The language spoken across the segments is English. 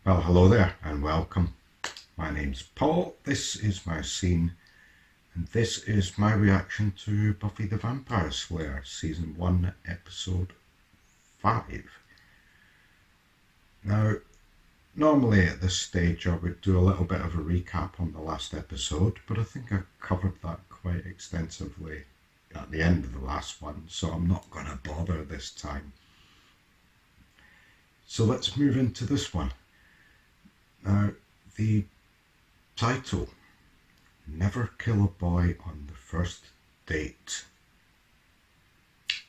Well, hello there and welcome. My name's Paul, this is my scene, and this is my reaction to Buffy the Vampire Slayer, Season 1, Episode 5. Now, normally at this stage I would do a little bit of a recap on the last episode, but I think I covered that quite extensively at the end of the last one, so I'm not going to bother this time. So let's move into this one. Now, the title, Never Kill a Boy on the First Date.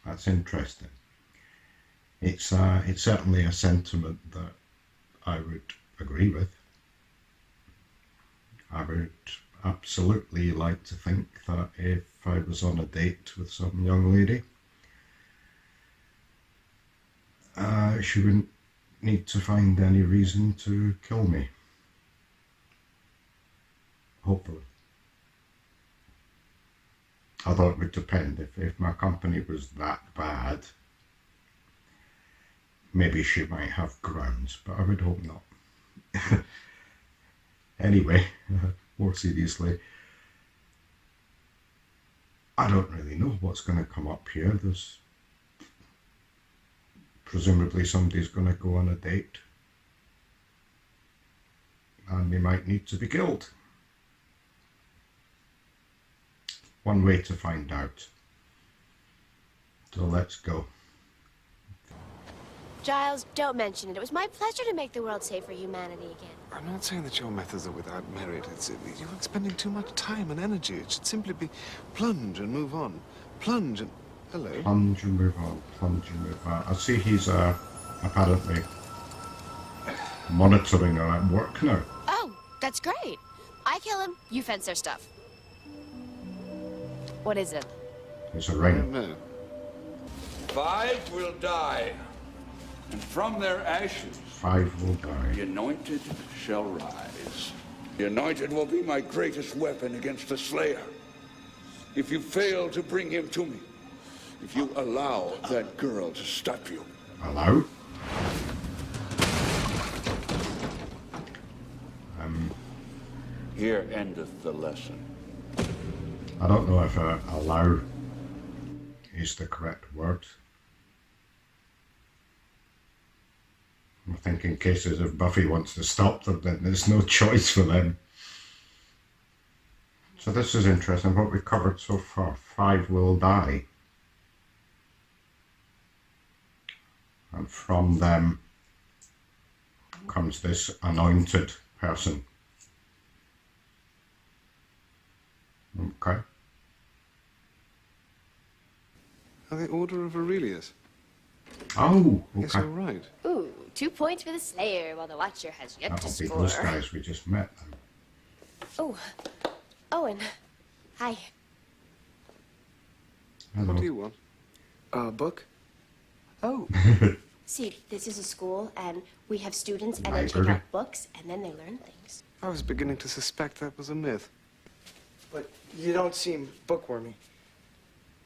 That's interesting. It's certainly a sentiment that I would agree with. I would absolutely like to think that if I was on a date with some young lady, she wouldn't need to find any reason to kill me. Hopefully. Although it would depend. If my company was that bad, maybe she might have grounds, but I would hope not. Anyway, more seriously, I don't really know what's going to come up here. There's presumably somebody's going to go on a date and they might need to be killed. One way to find out. So let's go. Giles, don't mention it. It was my pleasure to make the world safe for humanity again. I'm not saying that your methods are without merit. You're expending too much time and energy. It should simply be plunge and move on. Plunge and... Hello? Plunge and move on, plunge and move on. I see he's apparently monitoring her at work now. Oh, that's great. I kill him, you fence their stuff. What is it? It's a I ring. don't know. 5 will die, and from their ashes 5 will the die. anointed shall rise. The anointed will be my greatest weapon against the Slayer. If you fail to bring him to me, if you allow that girl to stop you. Allow? Here endeth the lesson. I don't know if allow is the correct word. I think in cases if Buffy wants to stop them, then there's no choice for them. So this is interesting, what we've covered so far. 5 will die. And from them comes this anointed person. Okay. The Order of Aurelius. Oh, Yes, okay. you're right. Ooh, 2 points for the Slayer, while the Watcher has yet That'll to be score. those guys we just met then. Oh, Owen. Hi. Hello. What do you want? A book? Oh. See, this is a school, and we have students, and they check Library. out books, and then they learn things. I was beginning to suspect that was a myth. But you don't seem bookwormy.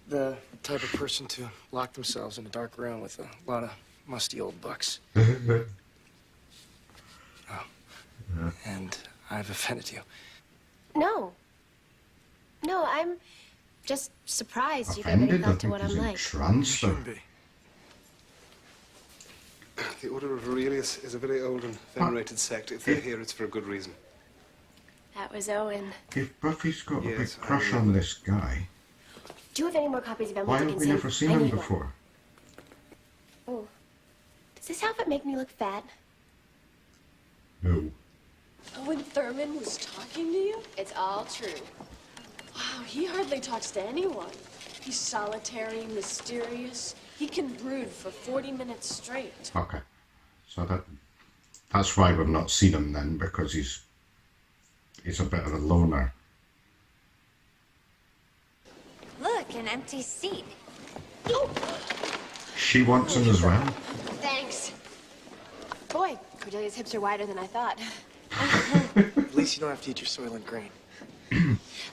The type of person to lock themselves in a dark room with a lot of musty old books. Oh. And I've offended you. No. No, I'm just surprised you gave any Offended? I thought to think what he's I'm in like. trance You shouldn't though. be. The Order of Aurelius is a very old and venerated sect. If they're here, it's for a good reason. That was Owen. If Buffy's got a big Yes, I crush on remember. this guy, Do you have any more copies of Emily why have we Dickinson? never seen I him need one. before? Oh. Does this outfit make me look fat? No. Owen Thurman was talking to you? It's all true. Wow, he hardly talks to anyone. He's solitary, mysterious. He can brood for 40 minutes straight. Okay. So that's why we've not seen him then, because he's a bit of a loner. Look, an empty seat. She wants him as well. Thanks. Boy, Cordelia's hips are wider than I thought. At least you don't have to eat your Soylent Green.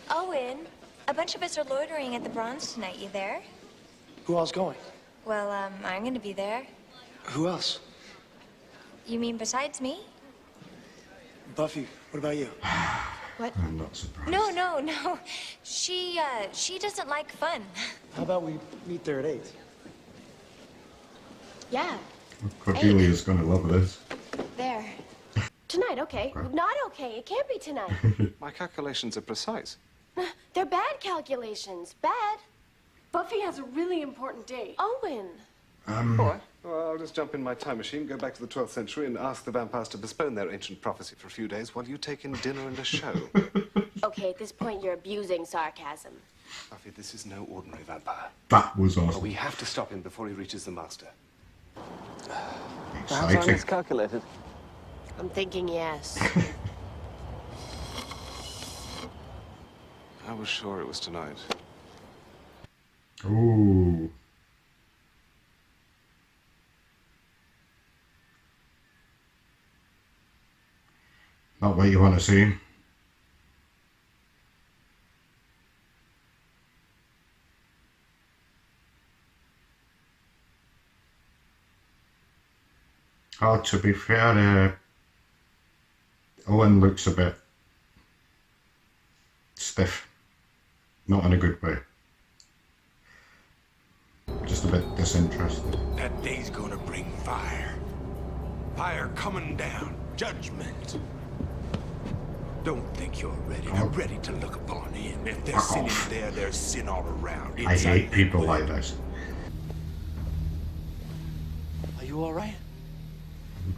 Owen, a bunch of us are loitering at the Bronze tonight. You there? Who else going? Well, I'm gonna be there. Who else? You mean besides me? Buffy, what about you? What? I'm not surprised. No. She doesn't like fun. How about we meet there at 8? Yeah, Cordelia's gonna love this. there. Tonight, okay. Not okay. It can't be tonight. My calculations are precise. They're bad calculations. Bad. Buffy has a really important date. Owen. All right. Well, I'll just jump in my time machine, go back to the 12th century, and ask the vampires to postpone their ancient prophecy for a few days while you take in dinner and a show. Okay, at this point, you're abusing sarcasm. Buffy, this is no ordinary vampire. That was But awesome. we have to stop him before he reaches the master. Exciting. miscalculated. I'm thinking yes. I was sure it was tonight. Ooh. Not what you want to see. Oh, to be fair, Owen looks a bit stiff. Not in a good way. Just a bit disinterested. That day's gonna bring fire. Fire coming down. Judgment. Don't think you're ready. They're ready to look upon him. If there's sin in there, there's sin all around. I hate people like this. Are you all right?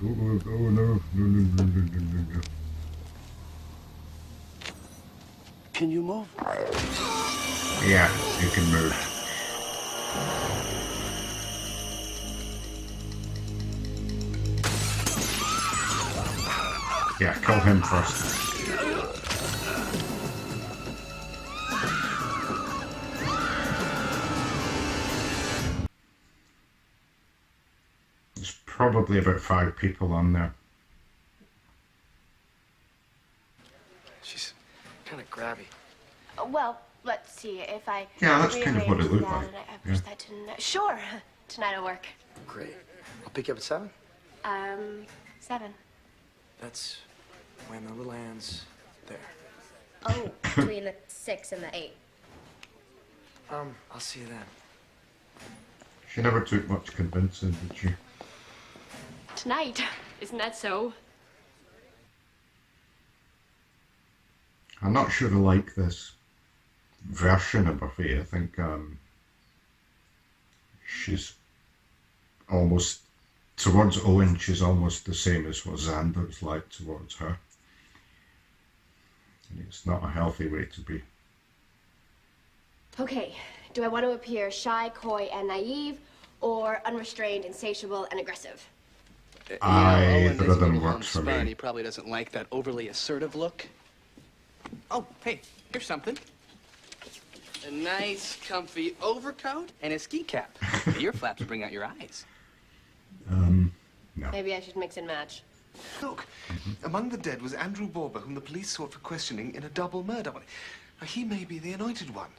Oh, no. Can you move? Yeah, you can move. Yeah, kill him first. There's probably about 5 people on there. She's kind of grabby. Well, let's see if I. Yeah, that's kind of what it rearrange looked that like. and I push that to sure. Tonight'll work. Great. I'll pick you up at 7. 7. That's when the little hand's there. Oh, between the 6 and the 8. I'll see you then. She never took much convincing, did she? Tonight, isn't that so? I'm not sure I like this version of Buffy. I think she's almost, towards Owen, she's almost the same as what Xander's like towards her. And it's not a healthy way to be. Okay, do I want to appear shy, coy, and naive, or unrestrained, insatiable, and aggressive? The rhythm works for He me. probably doesn't like that overly assertive look. Oh, hey, here's something. A nice, comfy overcoat and a ski cap. The ear flaps bring out your eyes. No. Maybe I should mix and match. Look, among the dead was Andrew Borber, whom the police sought for questioning in a double murder. He may be the anointed one.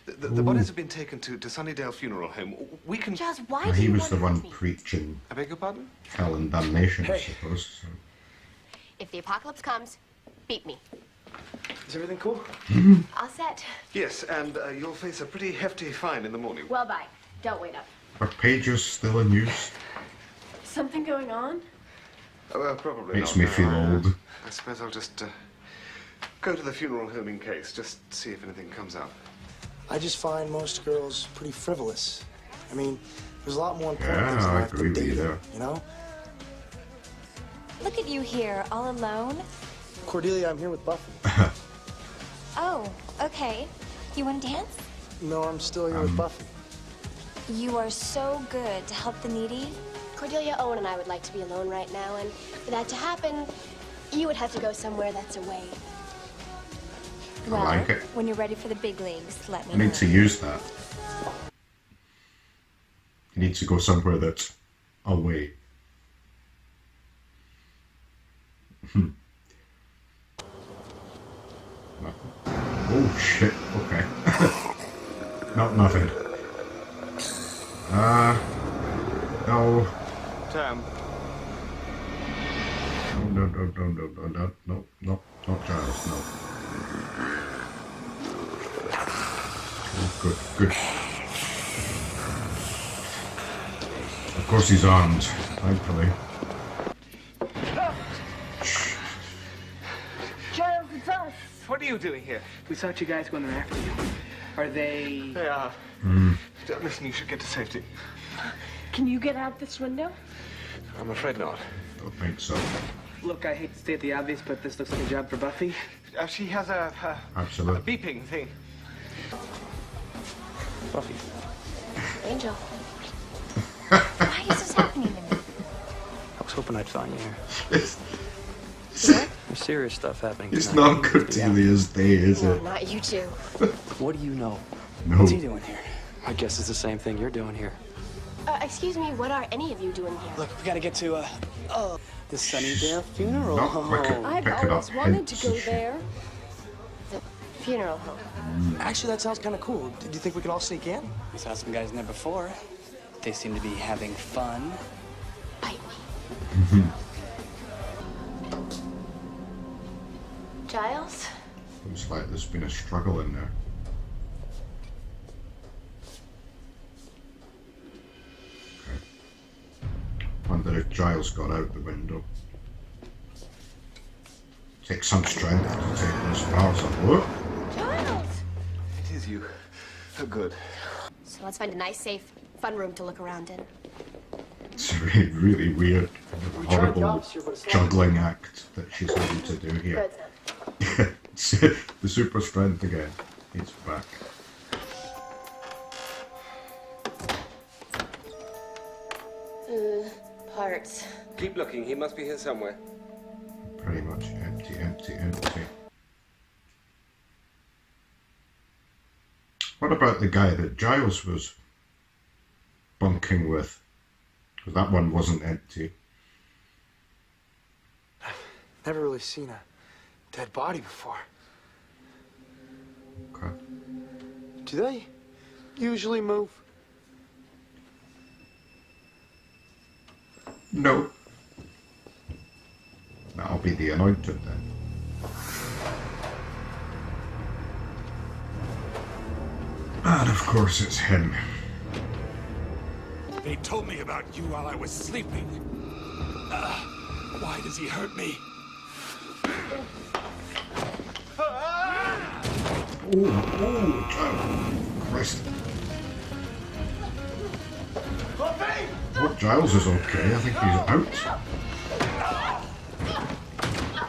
The bodies have been taken to Sunnydale Funeral Home. We can... Jazz, why Well, do he you was want the to one hurt me? preaching I beg your pardon? hell and damnation, I suppose. So. If the apocalypse comes, beat me. Is everything cool? All set. Yes, and you'll face a pretty hefty fine in the morning. Well, bye. Don't wait up. Are pages still in use? Something going on? Probably Makes not, me no. feel old. I suppose I'll just go to the funeral home in case, just see if anything comes up. I just find most girls pretty frivolous. I mean, there's a lot more important Yeah, things in I life agree than with you dating, there. you know? Look at you here, all alone. Cordelia, I'm here with Buffy. Oh, okay. You want to dance? No, I'm still here with Buffy. You are so good to help the needy. Cordelia, Owen, and I would like to be alone right now, and for that to happen, you would have to go somewhere that's away. Well, like it. when you're ready for the big leagues, let me I know. need to use that. You need to go somewhere that's away. Nothing. Oh shit, okay. Not nothing. No. Tam, No, no, not Giles, no. Oh, good. Of course he's armed, thankfully. Giles, it's us. What are you doing here? We saw two guys going after you. Are they... They are. Listen, you should get to safety. Can you get out this window? I'm afraid not. Don't think so. Look, I hate to state the obvious, but this looks like a job for Buffy. She has a Absolutely. beeping thing. Buffy. Angel. Why is this happening to me? I was hoping I'd find you here. It's There's serious stuff happening it's tonight. not Cordelia's day, is No, it? not you two. What do you know? No. What's he doing here? I guess it's the same thing you're doing here. Excuse me, what are any of you doing here? Look, we gotta get to, the Sunnydale funeral Not quick home. at I've picking always up wanted hints to go and shit. there. The funeral home. Actually, that sounds kind of cool. Do you think we can all sneak in? I saw some guys in there before. They seem to be having fun. Bite me. Giles? Looks like there's been a struggle in there. Okay. Wonder if Giles got out the window. Takes some strength to take those bars up. Whoa! Giles! It is you. Oh, good. So let's find a nice, safe, fun room to look around in. It's a really weird, horrible juggling act that she's having to do here. The super strength again. It's back. Parts. Keep looking. He must be here somewhere. Pretty much empty. What about the guy that Giles was bunking with? Because that one wasn't empty. Never really seen a dead body before. Okay. Do they usually move? No. That'll be the anointed then. And of course it's him. They told me about you while I was sleeping. Why does he hurt me? Oh, Christ. What, Giles is okay. I think he's out.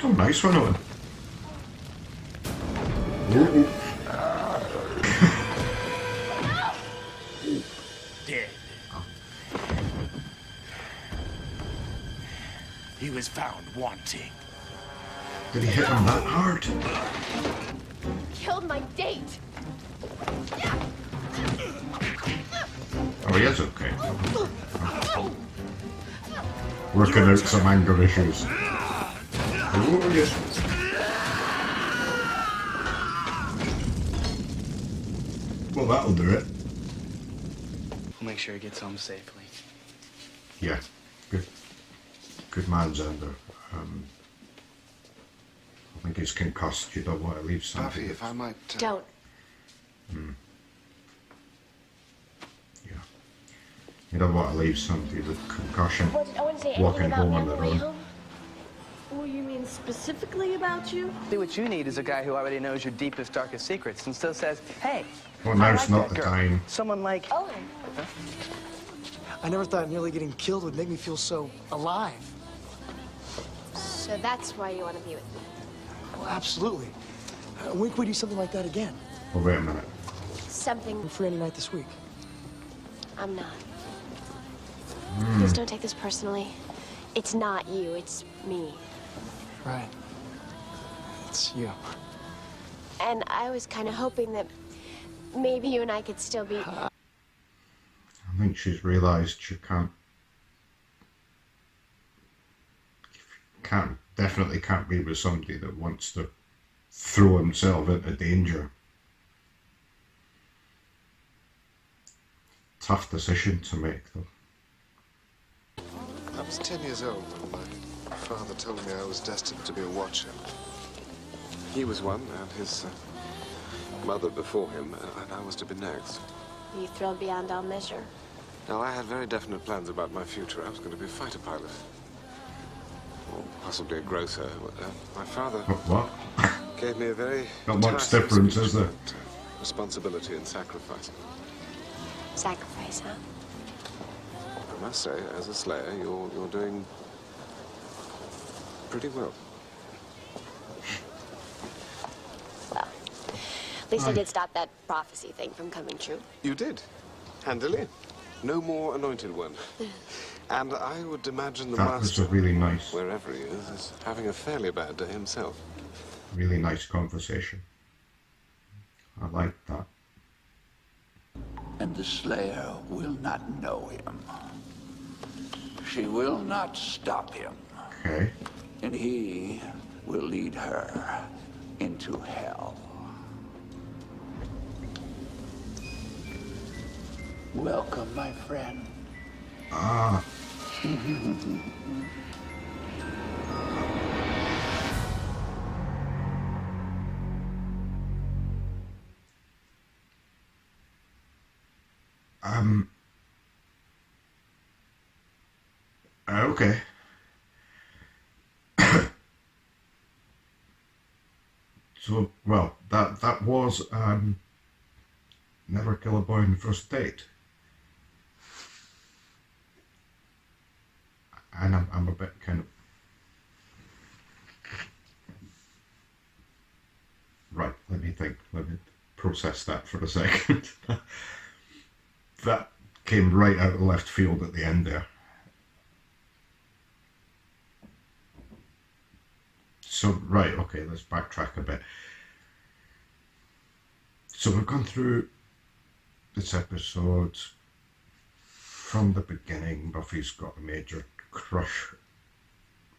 Oh, nice one, Owen. Dead. He was found wanting. Did he hit him that hard? Killed my date! Oh, he is okay. Working out some anger issues. Oh, yes. Well, that'll do it. We'll make sure he gets home safely. Yeah, good man's ender. I think he's concussed. You don't want to leave something. Buffy, if I might... Don't. Yeah. You don't want to leave somebody with concussion What did Owen say? walking Anything about home me on on the their way own. home? Well, you mean specifically about you? See, what you need is a guy who already knows your deepest, darkest secrets and still says, hey, Well, I now's like not that the girl. time. Someone like... Owen. I never thought nearly getting killed would make me feel so alive. So that's why you want to be with me. Well, absolutely. When can we do something like that again? Oh, wait a minute. Something We're free any night this week. I'm not. Please don't take this personally. It's not you, it's me. Right. It's you. And I was kind of hoping that maybe you and I could still be... I think she's realised she definitely can't be with somebody that wants to throw himself into danger. Tough decision to make, though. I was 10 years old when my father told me I was destined to be a watcher. He was one, and his mother before him, and I was to be next. Are you thrilled beyond all measure? Now, I had very definite plans about my future. I was going to be a fighter pilot. Or possibly a grocer. My father What? gave me a very Not much tiresome difference, speech is there? about, responsibility and sacrifice. Sacrifice, huh? I must say, as a slayer, you're doing pretty well. Well, at least I did stop that prophecy thing from coming true. You did. Handily. No more anointed one. And I would imagine the That was master, a really nice, wherever he is having a fairly bad day himself. really nice conversation. I like that. And the Slayer will not know him. She will not stop him. Okay. And he will lead her into hell. Welcome, my friend. Ah. Okay. So, well, that was Never Kill a Boy on the First Date. And I'm a bit kind of... Right, let me think. Let me process that for a second. That came right out of left field at the end there. So, right, okay, let's backtrack a bit. So we've gone through this episode from the beginning. Buffy's got a major crush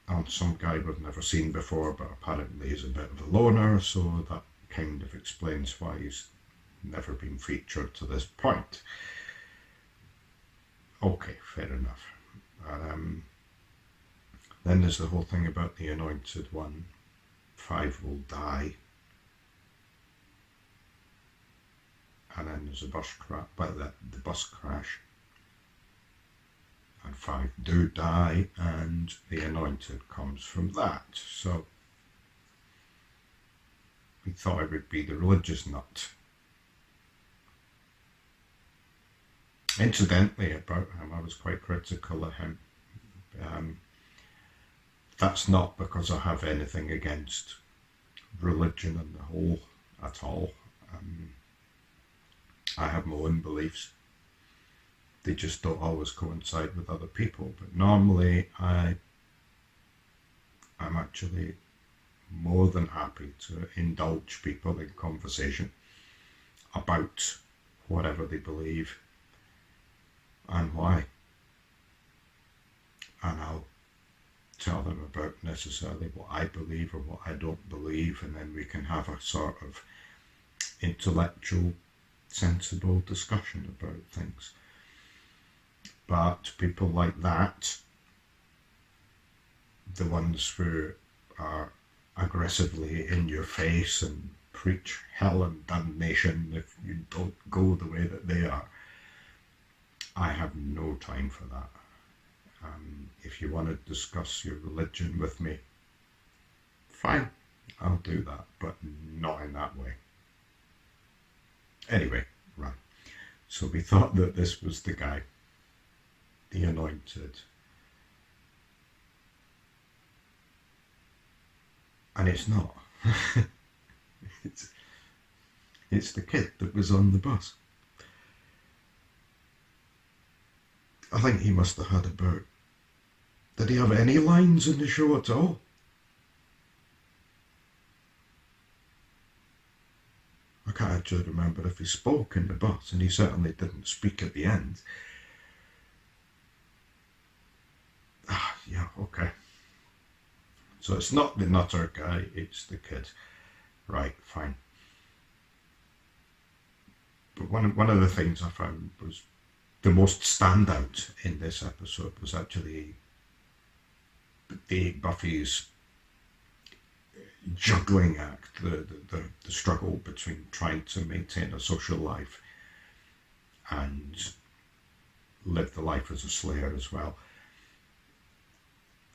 on some guy we've never seen before, but apparently he's a bit of a loner, so that kind of explains why he's never been featured to this point. Okay, fair enough. Then there's the whole thing about the Anointed One. 5 will die. And then there's a bus crash, well, the bus crash. And 5 do die, and the Anointed comes from that. So we thought it would be the religious nut. Incidentally, about him, I was quite critical of him. That's not because I have anything against religion and the whole at all. I have my own beliefs. They just don't always coincide with other people. But normally I'm actually more than happy to indulge people in conversation about whatever they believe and why. And I'll tell them about necessarily what I believe or what I don't believe, and then we can have a sort of intellectual, sensible discussion about things. But people like that, the ones who are aggressively in your face and preach hell and damnation if you don't go the way that they are, I have no time for that. If you want to discuss your religion with me, fine, I'll do that, but not in that way. Anyway, right. So we thought that this was the guy, the Anointed. And it's not. It's the kid that was on the bus. I think he must have had about... Did he have any lines in the show at all? I can't actually remember if he spoke in the bus, and he certainly didn't speak at the end. Yeah, okay. So it's not the nutter guy, it's the kid. Right, fine. But one of the things I found was the most standout in this episode was actually Buffy's juggling act, the struggle between trying to maintain a social life and live the life as a slayer as well.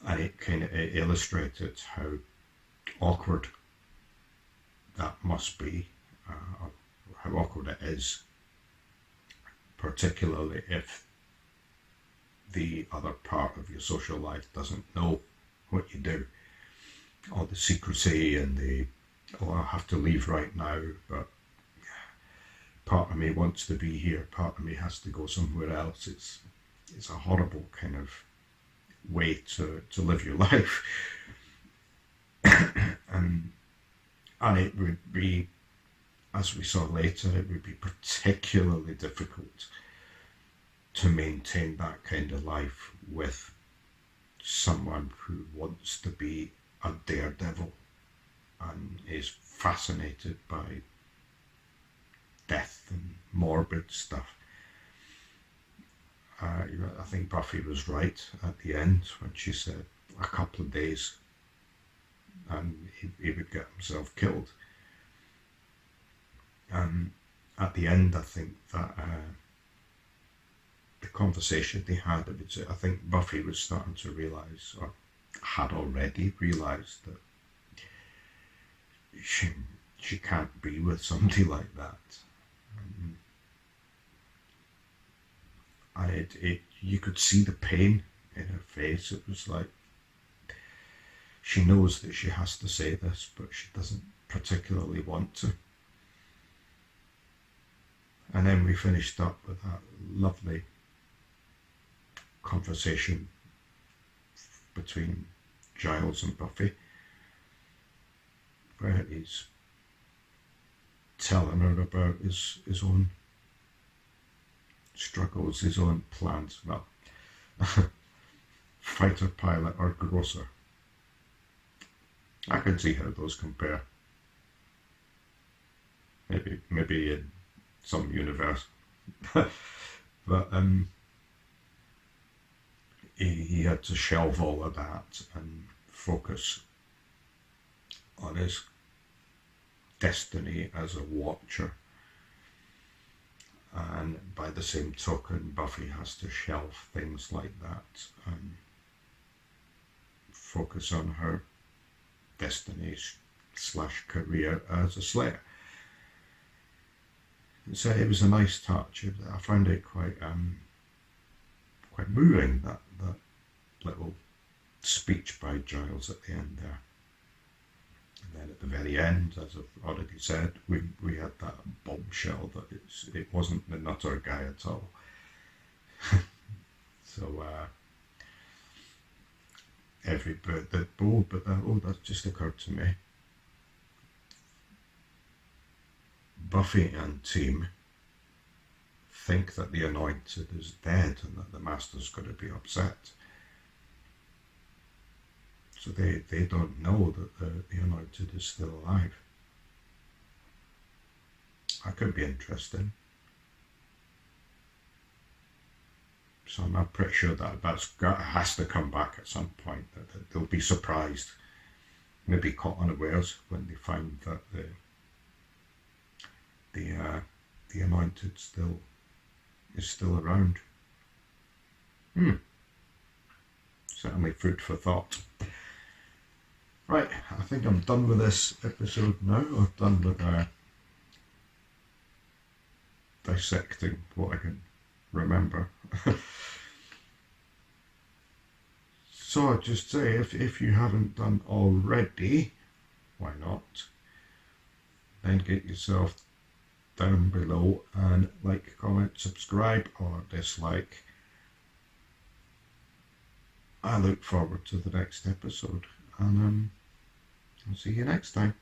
And it kind of illustrated how awkward that must be, how awkward it is, particularly if the other part of your social life doesn't know what you do. All the secrecy and the, oh, I have to leave right now, but part of me wants to be here, part of me has to go somewhere else. It's a horrible kind of way to live your life. And it would be, as we saw later, it would be particularly difficult to maintain that kind of life with someone who wants to be a daredevil and is fascinated by death and morbid stuff. I think Buffy was right at the end when she said a couple of days and he would get himself killed. At the end, I think that the conversation they had, I think Buffy was starting to realise, or had already realised, that she can't be with somebody like that. And you could see the pain in her face. It was like she knows that she has to say this, but she doesn't particularly want to. And then we finished up with that lovely conversation between Giles and Buffy, where he's telling her about his own struggles, his own plans. Well, fighter pilot or grocer. I can see how those compare. Maybe in some universe. But he had to shelve all of that and focus on his destiny as a watcher. And by the same token, Buffy has to shelve things like that and focus on her destiny / career as a slayer. So it was a nice touch. I found it quite moving, that little speech by Giles at the end there. And then at the very end, as I've already said, we had that bombshell that it wasn't the Nutter guy at all. So every bird that bold, but that just occurred to me. Buffy and team think that the Anointed is dead and that the Master's going to be upset. So they don't know that the Anointed is still alive. That could be interesting. So I'm pretty sure that has to come back at some point. That they'll be surprised, maybe caught unawares when they find that the Anointed is still around. Certainly food for thought. Right, I think I'm done with this episode now. I'm done with dissecting what I can remember. So I'd just say, if you haven't done already, why not? Then get yourself down below and like, comment, subscribe or dislike. I look forward to the next episode, and I'll see you next time.